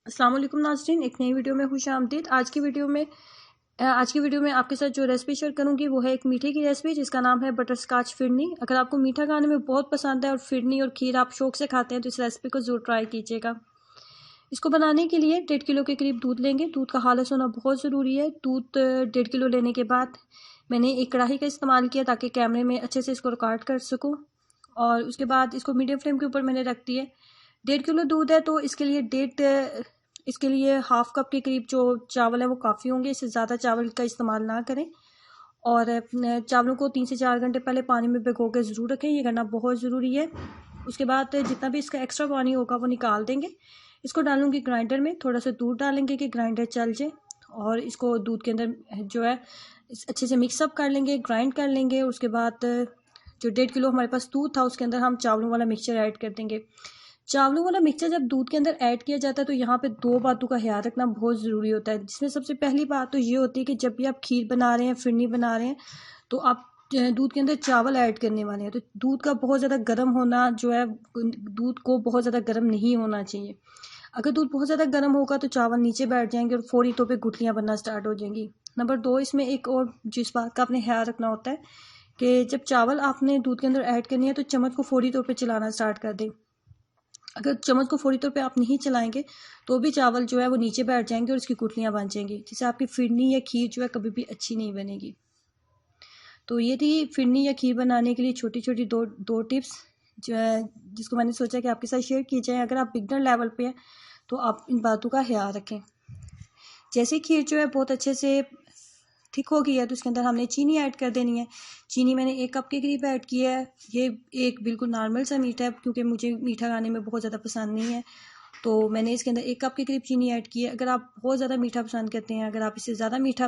अस्सलाम वालेकुम नाज़रीन, एक नई वीडियो में खुशामदीद। आज की वीडियो में आपके साथ जो रेसिपी शेयर करूंगी वो है एक मीठे की रेसिपी जिसका नाम है बटर स्कॉच फिरनी। अगर आपको मीठा खाने में बहुत पसंद है और फिरनी और खीर आप शौक से खाते हैं तो इस रेसिपी को ज़रूर ट्राई कीजिएगा। इसको बनाने के लिए 1.5 किलो के करीब दूध लेंगे। दूध का खालिस होना बहुत ज़रूरी है। दूध 1.5 किलो लेने के बाद मैंने एक कढ़ाई का इस्तेमाल किया ताकि कैमरे में अच्छे से इसको रिकॉर्ड कर सकूँ। और उसके बाद इसको मीडियम फ्लेम के ऊपर मैंने रख दिए। 1.5 किलो दूध है तो इसके लिए हाफ कप के करीब जो चावल है वो काफ़ी होंगे। इससे ज़्यादा चावल का इस्तेमाल ना करें। और चावलों को 3 से 4 घंटे पहले पानी में भिगो के ज़रूर रखें, ये करना बहुत ज़रूरी है। उसके बाद जितना भी इसका एक्स्ट्रा पानी होगा वो निकाल देंगे। इसको डालूंगी ग्राइंडर में, थोड़ा सा दूध डालेंगे कि ग्राइंडर चल जाए। और इसको दूध के अंदर जो है अच्छे से मिक्सअप कर लेंगे, ग्राइंड कर लेंगे। उसके बाद जो 1.5 किलो हमारे पास दूध था उसके अंदर हम चावलों वाला मिक्सचर ऐड कर देंगे। चावलों वाला मिक्सचर जब दूध के अंदर ऐड किया जाता है तो यहाँ पे 2 बातों का ख्याल रखना बहुत ज़रूरी होता है, जिसमें सबसे पहली बात तो ये होती है कि जब भी आप खीर बना रहे हैं, फिरनी बना रहे हैं, तो आप दूध के अंदर चावल ऐड करने वाले हैं तो दूध का बहुत ज़्यादा गर्म होना जो है, दूध को बहुत ज़्यादा गर्म नहीं होना चाहिए। अगर दूध बहुत ज़्यादा गर्म होगा तो चावल नीचे बैठ जाएंगे और फौरी तौर पे गुठलियाँ बनना स्टार्ट हो जाएंगी। नंबर 2, इसमें एक और जिस बात का आपने ख्याल रखना होता है कि जब चावल आपने दूध के अंदर ऐड करनी है तो चम्मच को फौरी तौर पे चलाना स्टार्ट कर दें। अगर चम्मच को फौरी तौर पे आप नहीं चलाएंगे तो भी चावल जो है वो नीचे बैठ जाएंगे और इसकी गुठलियाँ बन जाएंगी, जिससे आपकी फिरनी या खीर जो है कभी भी अच्छी नहीं बनेगी। तो ये थी फिरनी या खीर बनाने के लिए छोटी छोटी दो टिप्स जो है, जिसको मैंने सोचा कि आपके साथ शेयर की जाए। अगर आप बिगनर लेवल पे हैं तो आप इन बातों का ख्याल रखें। जैसे खीर जो है बहुत अच्छे से थिक हो गई है तो उसके अंदर हमने चीनी ऐड कर देनी है। चीनी मैंने 1 कप के करीब ऐड किया है। ये एक बिल्कुल नॉर्मल सा मीठा है क्योंकि मुझे मीठा खाने में बहुत ज़्यादा पसंद नहीं है, तो मैंने इसके अंदर 1 कप के करीब चीनी ऐड की है। अगर आप बहुत ज़्यादा मीठा पसंद करते हैं, अगर आप इससे ज़्यादा मीठा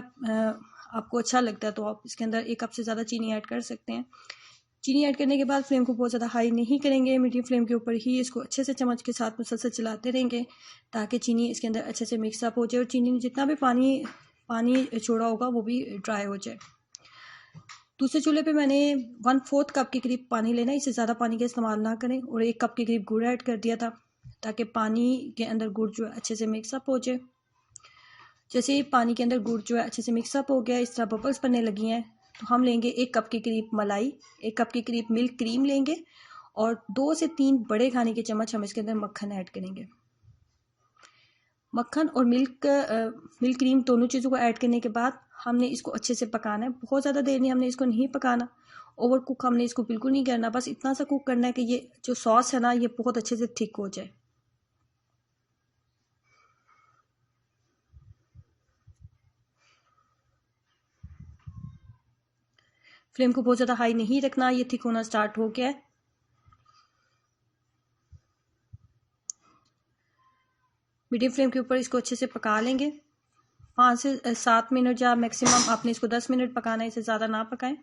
आपको अच्छा लगता है तो आप इसके अंदर 1 कप से ज़्यादा चीनी ऐड कर सकते हैं। चीनी ऐड करने के बाद फ्लेम को बहुत ज़्यादा हाई नहीं करेंगे, मीडियम फ्लेम के ऊपर ही इसको अच्छे से चम्मच के साथ मुसलसल चलाते रहेंगे ताकि चीनी इसके अंदर अच्छे से मिक्सअप हो जाए और चीनी ने जितना भी पानी छोड़ा होगा वो भी ड्राई हो जाए। दूसरे चूल्हे पे मैंने 1/4 कप के करीब पानी लेना है, इससे ज़्यादा पानी का इस्तेमाल ना करें। और 1 कप के करीब गुड़ ऐड कर दिया था ताकि पानी के अंदर गुड़ जो है अच्छे से मिक्सअप हो जाए। जैसे ही पानी के अंदर गुड़ जो है अच्छे से मिक्सअप हो गया, इस तरह बबल्स बनने लगी हैं, तो हम लेंगे 1 कप के करीब मलाई, 1 कप के करीब मिल्क क्रीम लेंगे और 2 से 3 बड़े खाने के चम्मच हम इसके अंदर मक्खन ऐड करेंगे। मक्खन और मिल्क क्रीम दोनों चीज़ों को ऐड करने के बाद हमने इसको अच्छे से पकाना है। बहुत ज़्यादा देर नहीं, हमने इसको नहीं पकाना, ओवर कुक हमने इसको बिल्कुल नहीं करना। बस इतना सा कुक करना है कि ये जो सॉस है ना ये बहुत अच्छे से थिक हो जाए। फ्लेम को बहुत ज़्यादा हाई नहीं रखना, ये थिक होना स्टार्ट हो गया है। मीडियम फ्लेम के ऊपर इसको अच्छे से पका लेंगे। 5 से 7 मिनट या मैक्सिमम आपने इसको 10 मिनट पकाना है, इससे ज़्यादा ना पकाएं।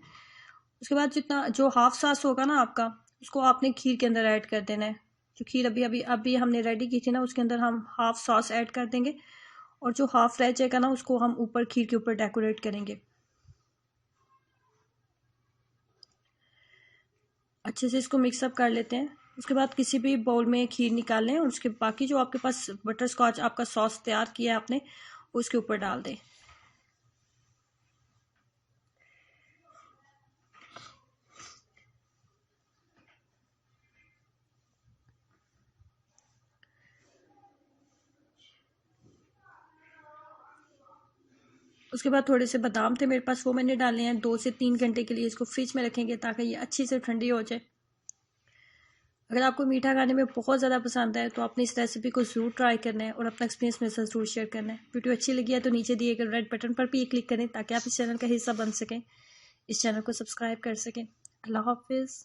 उसके बाद जितना जो हाफ सॉस होगा ना आपका, उसको आपने खीर के अंदर ऐड कर देना है। जो खीर अभी हमने रेडी की थी ना, उसके अंदर हम हाफ सॉस ऐड कर देंगे और जो हाफ रह जाएगा ना उसको हम ऊपर खीर के ऊपर डेकोरेट करेंगे। अच्छे से इसको मिक्सअप कर लेते हैं। उसके बाद किसी भी बाउल में खीर निकाल लें और उसके बाकी जो आपके पास बटर स्कॉच आपका सॉस तैयार किया है आपने, उसके ऊपर डाल दें। उसके बाद थोड़े से बादाम थे मेरे पास, वो मैंने डाले हैं। 2 से 3 घंटे के लिए इसको फ्रिज में रखेंगे ताकि ये अच्छी से ठंडी हो जाए। अगर आपको मीठा खाने में बहुत ज़्यादा पसंद है तो आपने इस रेसिपी को ज़रूर ट्राई करना है और अपना एक्सपीरियंस मेरे साथ ज़रूर शेयर करना है। वीडियो अच्छी लगी है तो नीचे दिए गए रेड बटन पर भी क्लिक करें ताकि आप इस चैनल का हिस्सा बन सकें, इस चैनल को सब्सक्राइब कर सकें। अल्लाह हाफिज़।